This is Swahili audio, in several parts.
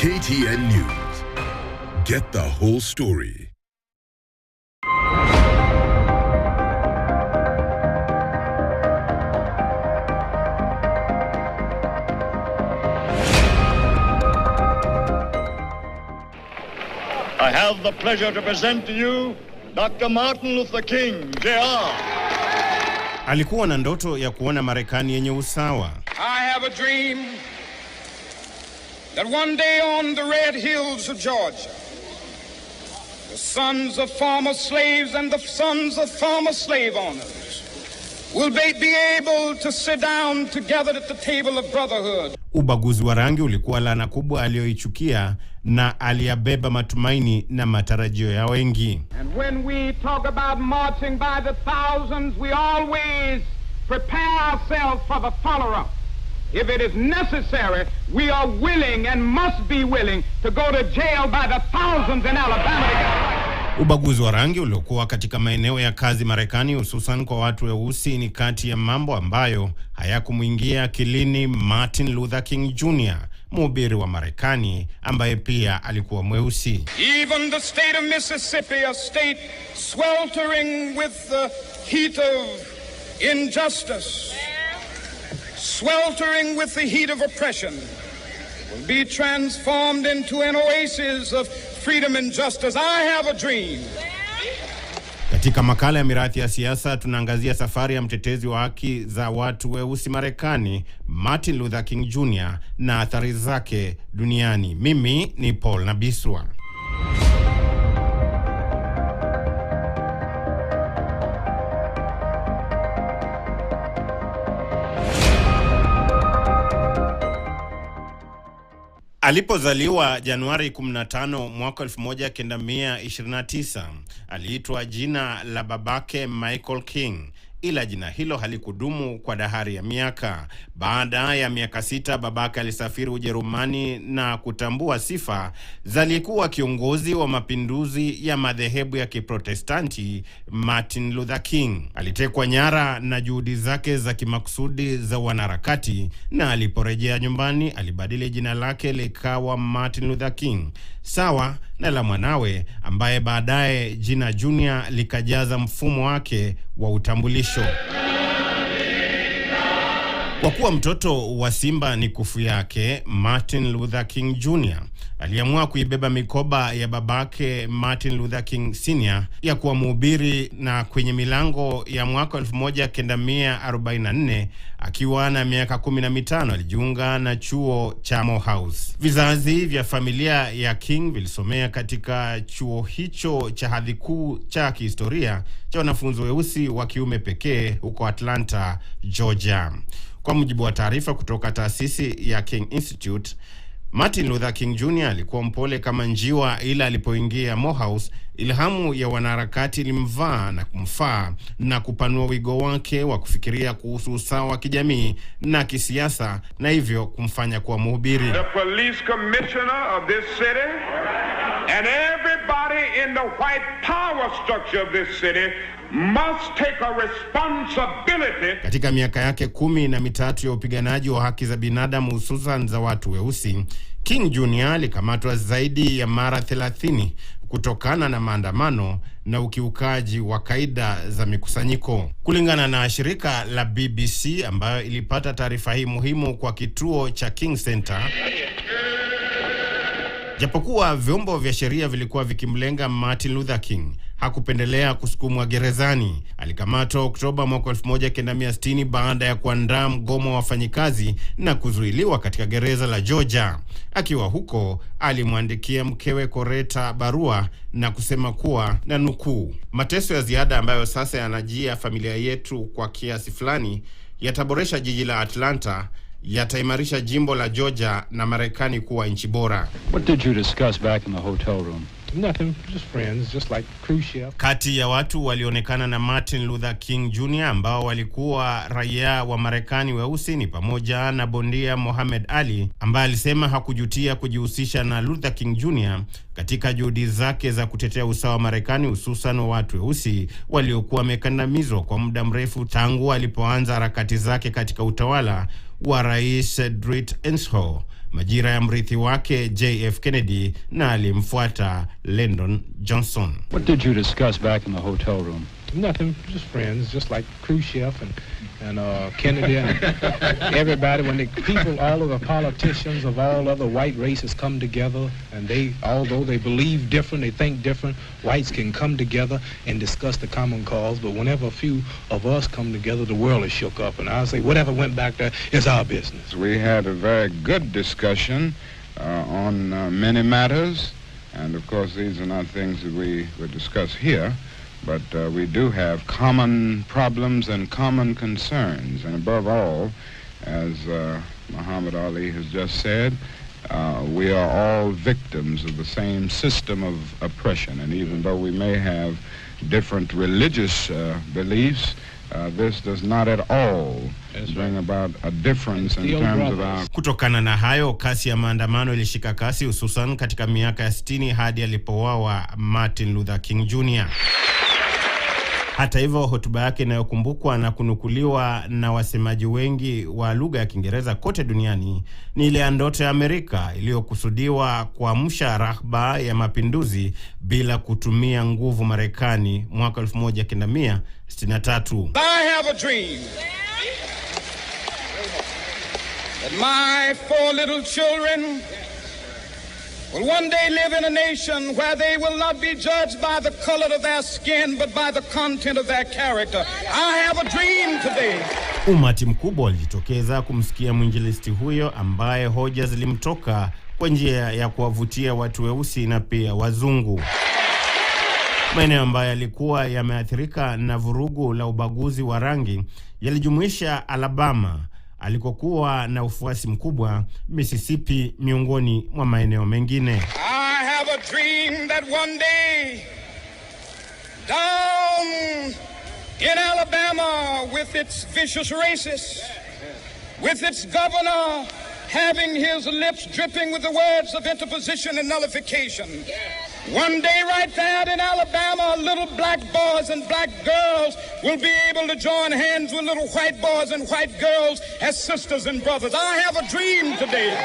KTN News. Get the whole story. I have the pleasure to present to you Dr. Martin Luther King, Jr. Alikuwa na ndoto ya kuona Marekani yenye usawa. I have a dream that one day on the red hills of Georgia, the sons of former slaves and the sons of former slave owners will be able to sit down together at the table of brotherhood. Ubaguzi wa rangi ulikuwa laana kubwa aliyoichukia na aliyabeba matumaini na matarajio ya wengi. And when we talk about marching by the thousands, we always prepare ourselves for the follow-up. If it is necessary, we are willing and must be willing to go to jail by the thousands in Alabama. Ubaguzi wa rangi uliokuwa katika maeneo ya kazi Marekani, hususan kwa watu weusi, ni kati ya mambo ambayo hayakumuingia akilini Martin Luther King Jr., mhubiri wa Marekani ambaye pia alikuwa mweusi. Even the state of Mississippi, a state sweltering with the heat of injustice, sweltering with the heat of oppression, will be transformed into an oasis of freedom and justice. I have a dream. Katika makala ya Mirathi ya Siasa tunaangazia safari ya mtetezi wa haki za watu weusi Marekani, Martin Luther King Jr., na athari zake duniani. Mimi ni Paul Nabiswa. Alipozaliwa Januari 15 mwaka 1929, aliitwa jina la babake Michael King, ila jina hilo halikudumu kwa dahari ya miaka. Baada ya miaka 6, babake alisafiri Ujerumani na kutambua sifa za aliyekuwa kiongozi wa mapinduzi ya madhehebu ya Kiprotestanti Martin Luther King. Alitekwa nyara na juhudi zake za kimakusudi za wanaharakati, na aliporejea nyumbani alibadili jina lake likawa Martin Luther King, sawa na la mwanawe ambaye baadaye jina Junior likajaza mfumo wake wa utambulisho. Kwa kuwa mtoto wa simba ni kufu yake, Martin Luther King Jr. aliamua kuibeba mikoba ya babake Martin Luther King Sr. ya kuwa mhubiri, na kwenye milango ya mwaka 1944 akiwa na miaka 15 alijiunga na chuo cha Morehouse. Vizazi vya familia ya King vilisomea katika chuo hicho cha hadhi kuu cha kihistoria cha wanafunzi weusi wa kiume pekee huko Atlanta, Georgia. Kwa mujibu wa taarifa kutoka taasisi ya King Institute, Martin Luther King Jr. alikuwa mpole kama njiwa, ila alipoingia Morehouse, ilhamu ya wanaharakati ilimvaa na kumfaa na kupanua wigo wake wa kufikiria kuhusu usawa wa kijamii na kisiasa, na hivyo kumfanya kuwa mhubiri. The police commissioner of this city and everybody in the white power structure of this city must take a responsibility. Katika miaka yake 13 ya upiganaji wa haki za binadamu, hususan za watu weusi, King Jr. alikamatwa zaidi ya mara 30 kutokana na maandamano na ukiukaji wa kaida za mikusanyiko. Kulingana na shirika la BBC ambayo ilipata taarifa hii muhimu kwa kituo cha King Center, japokuwa vyombo vya sheria vilikuwa vikimlenga Martin Luther King, hakupendelea kusukumwa gerezani. Alikamatwa Oktoba mwaka 1960 baada ya kuandaa mgomo wa wafanyikazi na kuzuiliwa katika gereza la Georgia. Akiwa huko, alimwandikia mkewe Coretta barua na kusema kuwa, na nukuu, "Mateso ya ziada ambayo sasa yanajia familia yetu kwa kiasi fulani yataboresha jiji la Atlanta, yataimarisha jimbo la Georgia na Marekani kuwa nchi bora." What did you discuss back in the hotel room? Nothing, just friends, just like cruise ship. Kati ya watu walionekana na Martin Luther King Jr. ambao walikuwa raia wa Marekani weusi ni pamoja na bondia Muhammad Ali, ambaye alisema hakujutia kujihusisha na Luther King Jr. katika juhudi zake za kutetea usawa wa Marekani, hususan wa watu weusi waliokuwa wamekandamizwa kwa muda mrefu tangu alipoanza harakati zake katika utawala wa Rais Dwight Eisenhower majira ya mrithi wake JF Kennedy na alimfuata Lyndon Johnson. What did you discuss back in the hotel room? Nothing, just friends, just like Khrushchev and Kennedy and everybody. When the people, all of the politicians of all other white races come together, and they, although they believe different, they think different, whites can come together and discuss the common cause. But whenever a few of us come together, the world is shook up. And I say, whatever went back there is our business. We had a very good discussion on many matters, and of course these are not things that we would discuss here. But we do have common problems and common concerns. And above all, as Muhammad Ali has just said, we are all victims of the same system of oppression. And even though we may have different religious beliefs, this does not at all bring about a difference in terms of our... Kutokana na hayo, kasi ya maandamano ilishika kasi, hususan katika miaka ya 60 hadi alipouawa Martin Luther King Jr. Hata hivyo, hotuba yake inayokumbukwa na kunukuliwa na wasemaji wengi wa lugha ya Kiingereza kote duniani ni ile ya ndoto ya Amerika iliyokusudiwa kuamsha rahba ya mapinduzi bila kutumia nguvu Marekani mwaka 1963. I have a dream that my 4 little children will one day live in a nation where they will not be judged by the color of their skin, but by the content of their character. I have a dream today. Umati mkubwa ulijitokeza kumsikia mwinjilisti huyo ambaye hoja zilimtoka kwa njia ya kuwavutia watu weusi na pia wazungu. Maeneo ambayo yalikuwa yameathirika na vurugu la ubaguzi wa rangi yalijumuisha Alabama, alikokuwa na ufuasi mkubwa, Mississippi, miongoni mwa maeneo mengine. I have a dream that one day down in Alabama, with its vicious racists, with its governor having his lips dripping with the words of interposition and nullification, one day right there in Alabama, little black boys and black girls will be able to join hands with little white boys and white girls as sisters and brothers. I have a dream today.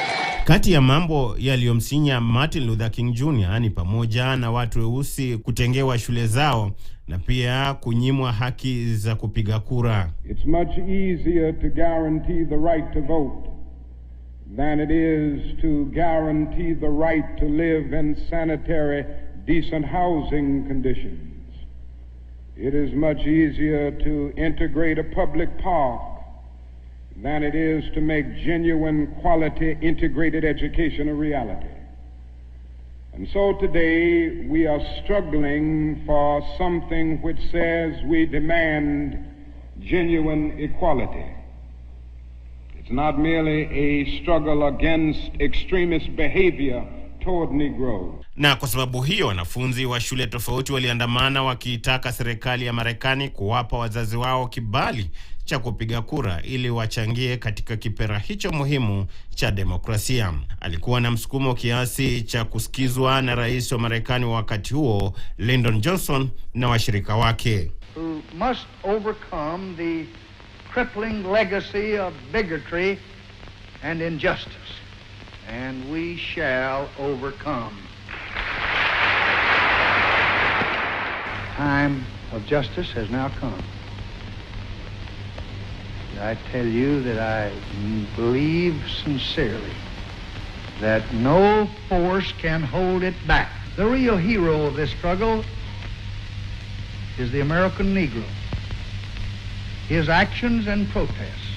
Kati ya mambo yaliyomsinya Martin Luther King Jr. ni pamoja na watu weusi kutengewa shule zao na pia kunyimwa haki za kupiga kura. It's much easier to guarantee the right to vote than it is to guarantee the right to live in sanitary, decent housing conditions. It is much easier to integrate a public park than it is to make genuine quality integrated education a reality. And so today we are struggling for something which says we demand genuine equality. It's not merely a struggle against extremist behavior toward Negroes. Na kwa sababu hiyo, wanafunzi wa shule tofauti waliandamana wakiitaka serikali ya Marekani kuwapa wazazi wao kibali cha kupiga kura ili wachangie katika kipera hicho muhimu cha demokrasia. Alikuwa na msukumo kiasi cha kusikizwa na rais wa Marekani wa wakati huo, Lyndon Johnson, na washirika wake. Who must overcome the crippling legacy of bigotry and injustice, and we shall overcome. Time of justice has now come. I tell you that I believe sincerely that no force can hold it back. The real hero of this struggle is the American Negro. His actions and protests,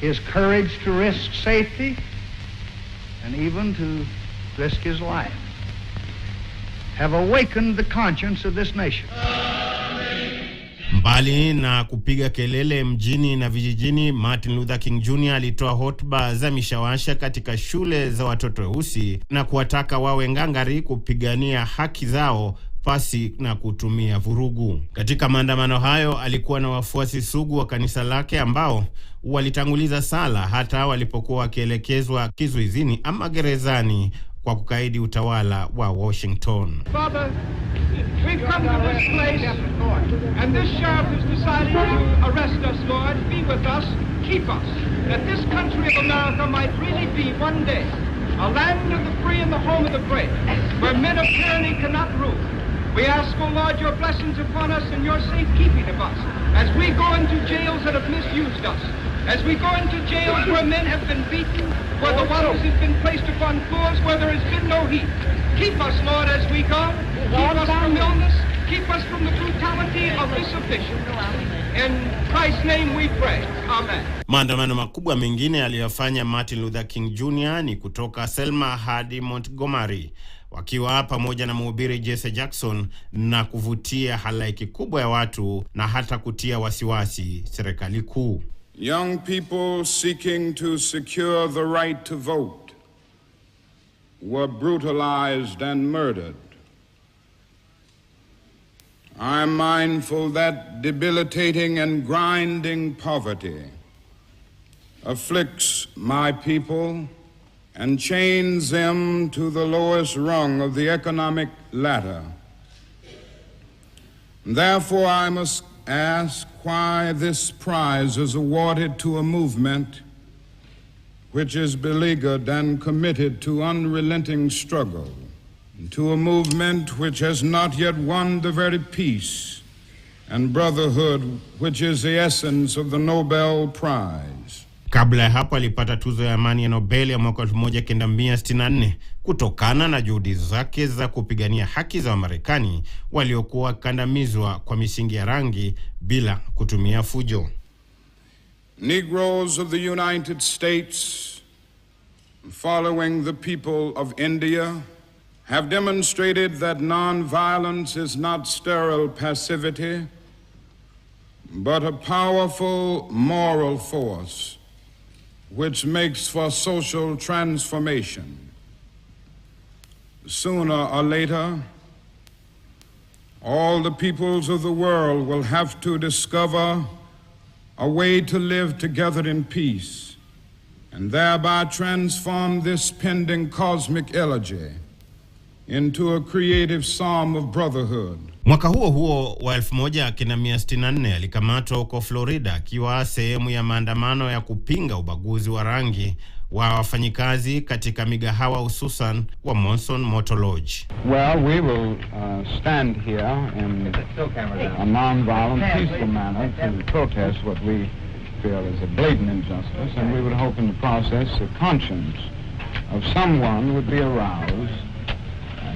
his courage to risk safety and even to risk his life, have awakened the conscience of this nation. Mbali na kupiga kelele mjini na vijijini, Martin Luther King Jr. alitoa hotuba za mishawasha katika shule za watoto weusi na kuwataka wawe ngangari kupigania haki zao pasi na kutumia vurugu. Katika maandamano hayo alikuwa na wafuasi sugu wa kanisa lake ambao walitanguliza sala hata walipokuwa wakielekezwa kizuizini ama gerezani kwa kukaidi utawala wa Washington. Father, we we've come to this place, and this sheriff has decided to arrest us, Lord, be with us, keep us, that this country of America might really be one day a land of the free and the home of the brave, where men of tyranny cannot rule. We ask, O Lord, your blessings upon us and your safekeeping of us, as we go into jails that have misused us, as we go into jails where men have been beaten, where the waters have been placed upon floors where there has been no heat. Keep us, Lord, as we go. Keep us from illness. Keep us from the brutality of this official. In Christ's name we pray. Amen. Maandamano makubwa mengine aliyofanya Martin Luther King Jr. ni kutoka Selma hadi Montgomery, wakiwa pamoja na mhubiri Jesse Jackson, na kuvutia halaiki kubwa ya watu na hata kutia wasiwasi serikali kuu. Young people seeking to secure the right to vote were brutalized and murdered. I am mindful that debilitating and grinding poverty afflicts my people and chains them to the lowest rung of the economic ladder. Therefore, I must ask why this prize is awarded to a movement which is beleaguered and committed to unrelenting struggle, to a movement which has not yet won the very peace and brotherhood which is the essence of the Nobel Prize. Kabla ya hapo alipata tuzo ya amani ya Nobel ya mwaka 1964 kutokana na juhudi zake za kupigania haki za Wamarekani waliokuwa kandamizwa kwa misingi ya rangi bila kutumia fujo. Negroes of the United States, following the people of India, have demonstrated that nonviolence is not sterile passivity, but a powerful moral force which makes for social transformation. Sooner or later, all the peoples of the world will have to discover a way to live together in peace and thereby transform this pending cosmic elegy into a creative psalm of brotherhood. Mwaka huo wa 1964 alikamatwa huko Florida akiwa sehemu ya maandamano ya kupinga ubaguzi wa rangi wa wafanyikazi katika migahawa hususan wa Monson Motor Lodge. Well, we will stand here in a non-violent, peaceful manner to protest what we feel is a blatant injustice, and we would hope in the process the conscience of someone would be aroused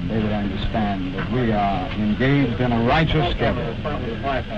and they would understand that we are engaged in a righteous struggle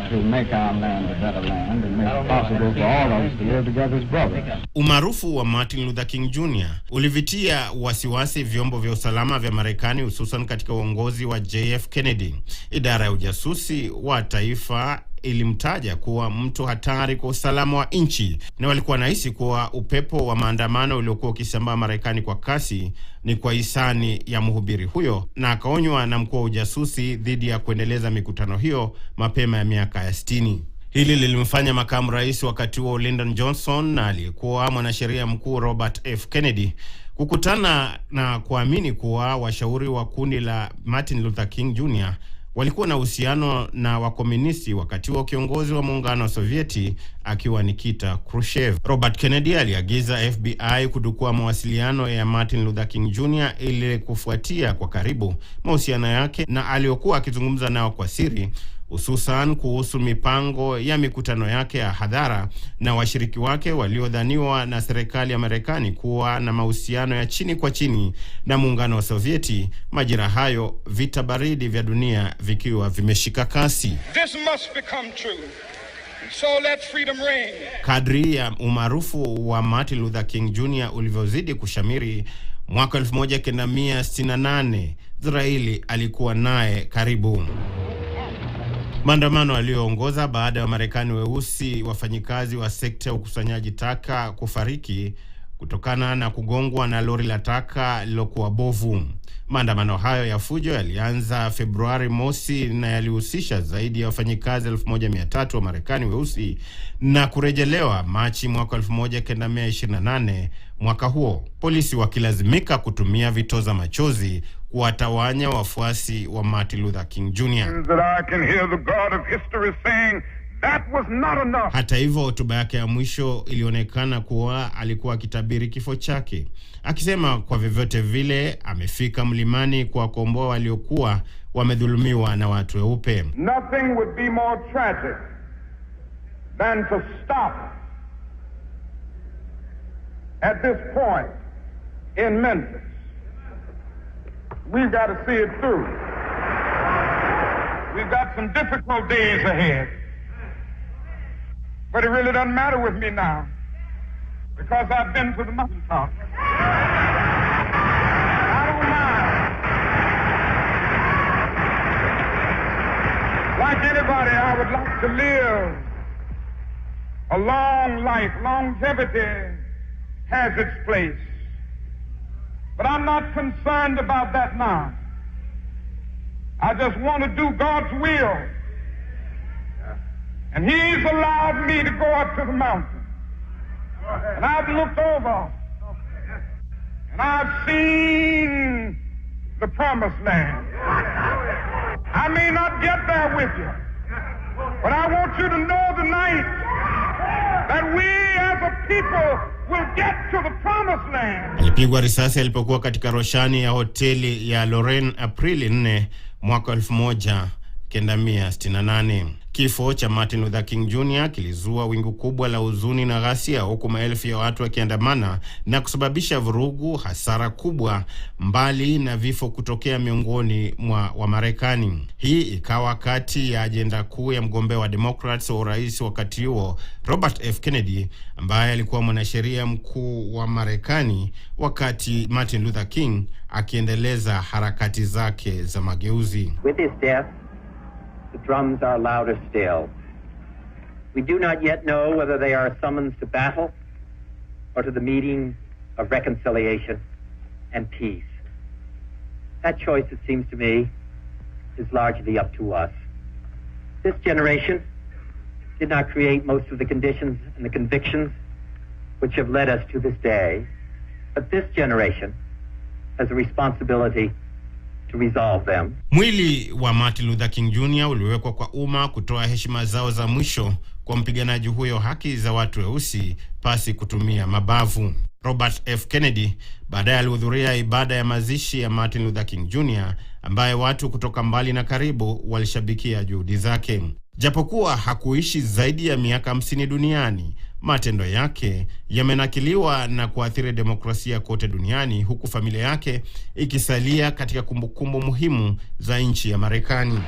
to make our land a better land and make it possible for all of us to live together as brothers. Umaarufu wa Martin Luther King Jr. ulivitia wasiwasi vyombo vya usalama vya Marekani hususan katika uongozi wa JF Kennedy. Idara ya ujasusi wa taifa ilimtaja kuwa mtu hatari kwa usalama wa nchi, na walikuwa nahisi kuwa upepo wa maandamano uliokuwa ukisambaa Marekani kwa kasi ni kwa hisani ya mhubiri huyo, na akaonywa na mkuu wa ujasusi dhidi ya kuendeleza mikutano hiyo mapema ya miaka ya 60. Hili lilimfanya makamu rais wakati huo Lyndon Johnson na aliyekuwa mwanasheria mkuu Robert F. Kennedy kukutana na kuamini kuwa washauri wa kundi la Martin Luther King Jr. walikuwa na uhusiano na wakomunisti wakati wa kiongozi wa muungano wa Sovieti akiwa Nikita Khrushchev. Robert Kennedy aliagiza FBI kudukua mawasiliano ya Martin Luther King Jr. ili kufuatia kwa karibu mahusiano yake na aliokuwa akizungumza nao kwa siri, hususan kuhusu mipango ya mikutano yake ya hadhara na washiriki wake waliodhaniwa na serikali ya Marekani kuwa na mahusiano ya chini kwa chini na muungano wa Sovieti, majira hayo vita baridi vya dunia vikiwa vimeshika kasi. This must become true. So let freedom reign. Kadri ya umaarufu wa Martin Luther King Jr. ulivyozidi kushamiri, mwaka 1968 Israeli alikuwa naye karibu. Maandamano aliyoongoza baada ya Marekani weusi wafanyikazi wa sekta ya ukusanyaji taka kufariki kutokana na kugongwa na lori la taka lilokuwa bovu. Maandamano hayo ya fujo yalianza Februari mosi na yalihusisha zaidi ya wafanyikazi 1300 wa Marekani weusi na kurejelewa Machi mwaka 1928 mwaka huo, polisi wakilazimika kutumia vitoza machozi kuwatawanya wafuasi wa Martin Luther King Jr. Hata hivyo, hotuba yake ya mwisho ilionekana kuwa alikuwa akitabiri kifo chake, akisema kwa vyovyote vile amefika mlimani kuwakomboa waliokuwa wamedhulumiwa na watu weupe. Nothing would be more tragic than to stop at this point in Memphis. We've got to see it through. We've got some difficult days ahead. But it really doesn't matter with me now, because I've been to the mountaintop. I don't mind. Like anybody, I would like to live a long life. Longevity has its place. But I'm not concerned about that now. I just want to do God's will. And He's allowed me to go up to the mountain. And I've looked over. And I've seen the promised land. I may not get there with you, but I want you to know tonight that we as a people will get to the promised land. Alipigwa risasi alipokuwa katika roshani ya hoteli ya Lorraine Aprili 4 mwaka 1968. Kifo cha Martin Luther King Jr. kilizua wingu kubwa la huzuni na ghasia, huku maelfu ya watu wakiandamana na kusababisha vurugu, hasara kubwa, mbali na vifo kutokea miongoni mwa Wamarekani. Hii ikawa kati ya ajenda kuu ya mgombea wa Democrats wa urais wakati huo, Robert F. Kennedy, ambaye alikuwa mwanasheria mkuu wa Marekani wakati Martin Luther King akiendeleza harakati zake za mageuzi. With his death, the drums are louder still. We do not yet know whether they are a summons to battle or to the meeting of reconciliation and peace. That choice, it seems to me, is largely up to us. This generation did not create most of the conditions and the convictions which have led us to this day, but this generation has a responsibility to resolve them. Mwili wa Martin Luther King Jr. uliwekwa kwa umma kutoa heshima zao za mwisho kwa mpiganaji huyo haki za watu weusi pasi kutumia mabavu. Robert F. Kennedy baadaye alihudhuria ibada ya mazishi ya Martin Luther King Jr. ambaye watu kutoka mbali na karibu walishabikia juhudi zake. Japokuwa hakuishi zaidi ya miaka 50 duniani, matendo yake yamenakiliwa na kuathiri demokrasia kote duniani, huku familia yake ikisalia katika kumbukumbu muhimu za nchi ya Marekani.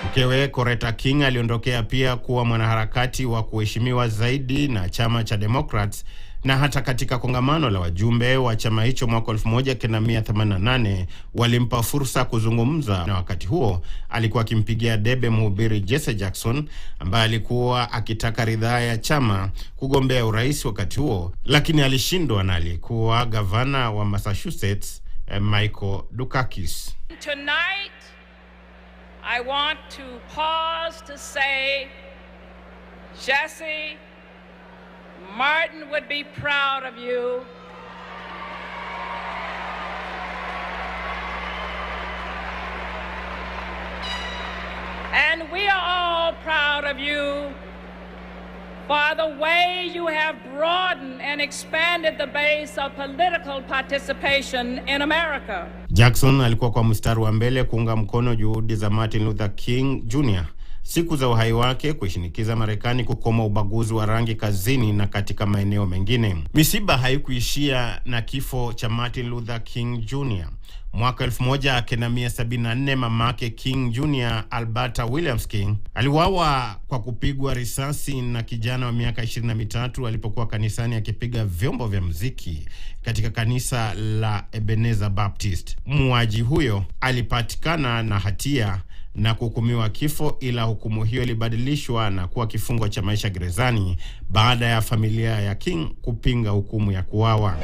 Mkewe Coretta King aliondokea pia kuwa mwanaharakati wa kuheshimiwa zaidi na chama cha Democrats, na hata katika kongamano la wajumbe wa chama hicho mwaka 1988 walimpa fursa kuzungumza, na wakati huo alikuwa akimpigia debe mhubiri Jesse Jackson ambaye alikuwa akitaka ridhaa ya chama kugombea urais wakati huo, lakini alishindwa na alikuwa gavana wa Massachusetts Michael Dukakis. Tonight I want to pause to say, Jesse, Martin would be proud of you. And we are all proud of you for the way you have broadened and expanded the base of political participation in America. Jackson alikuwa kwa mstari wa mbele kuunga mkono juhudi za Martin Luther King Jr. siku za uhai wake kuishinikiza Marekani kukoma ubaguzi wa rangi kazini na katika maeneo mengine. Misiba haikuishia na kifo cha Martin Luther King Jr. Mwaka 1974 mamake King Jr. Alberta Williams King aliuawa kwa kupigwa risasi na kijana wa miaka 23 alipokuwa kanisani akipiga vyombo vya muziki katika kanisa la Ebenezer Baptist. Muuaji huyo alipatikana na hatia na kuhukumiwa kifo, ila hukumu hiyo ilibadilishwa na kuwa kifungo cha maisha gerezani baada ya familia ya King kupinga hukumu ya kuuawa.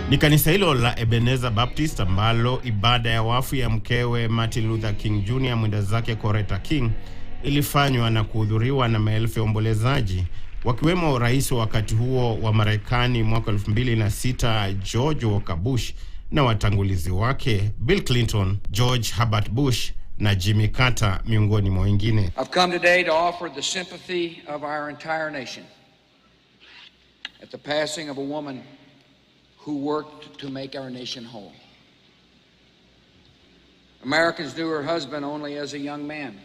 Ni kanisa hilo la Ebenezer Baptist ambalo ibada ya wafu ya mkewe Martin Luther King Jr. mwenda zake Coretta King ilifanywa na kuhudhuriwa na maelfu ya ombolezaji wakiwemo rais wa wakati huo wa Marekani mwaka 2006 George Walker Bush na watangulizi wake Bill Clinton, George Herbert Bush na Jimmy Carter miongoni mwa wengine. I've come today to offer the sympathy of our entire nation at the passing of a woman who worked to make our nation whole. Americans knew her husband only as a young man.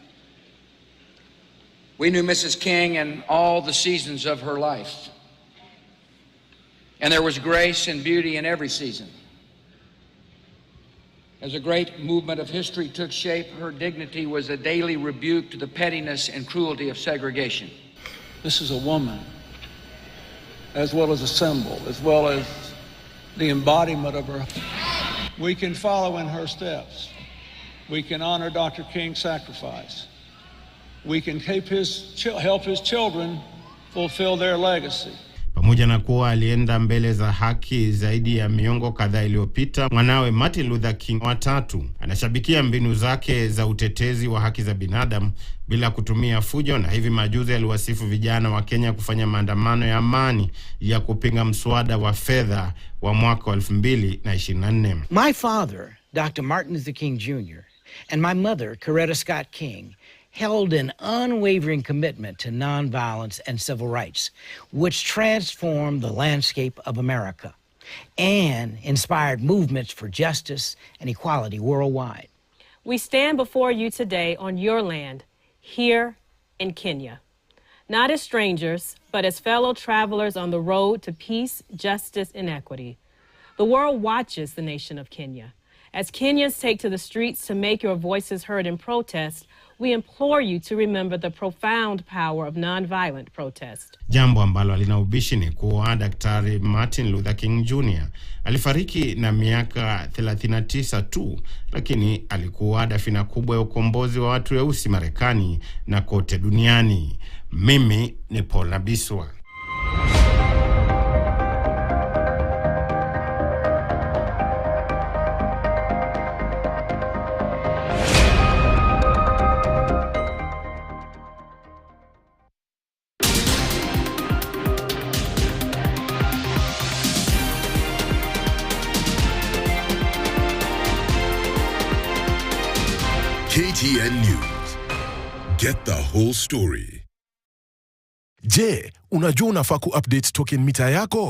We knew Mrs. King in all the seasons of her life. And there was grace and beauty in every season. As a great movement of history took shape, her dignity was a daily rebuke to the pettiness and cruelty of segregation. This is a woman, as well as a symbol, as well as the embodiment of her. We can follow in her steps. We can honor Dr. King's sacrifice. We can help his children fulfill their legacy. Pamoja na kuwa alienda mbele za haki zaidi ya miongo kadhaa iliyopita, mwanawe Martin Luther King III anashabikia mbinu zake za utetezi wa haki za binadamu bila kutumia fujo, na hivi majuzi aliwasifu vijana wa Kenya kufanya maandamano ya amani ya kupinga mswada wa fedha wa mwaka 2024. My father, Dr. Martin Luther King Jr., and my mother, Coretta Scott King, held an unwavering commitment to nonviolence and civil rights, which transformed the landscape of America and inspired movements for justice and equality worldwide. We stand before you today on your land, here in Kenya, not as strangers, but as fellow travelers on the road to peace, justice, and equity. The world watches the nation of Kenya. As Kenyans take to the streets to make your voices heard in protest, we implore you to remember the profound power of nonviolent protest. Jambo ambalo lina ubishi ni kuwa Daktari Martin Luther King Jr. alifariki na miaka 39 tu, lakini alikuwa dafina kubwa ya ukombozi wa watu weusi Marekani na kote duniani. Mimi ni Paul Nabiswa. KTN News. Get the whole story. Je, unajua unafaa ku-update token mita yako?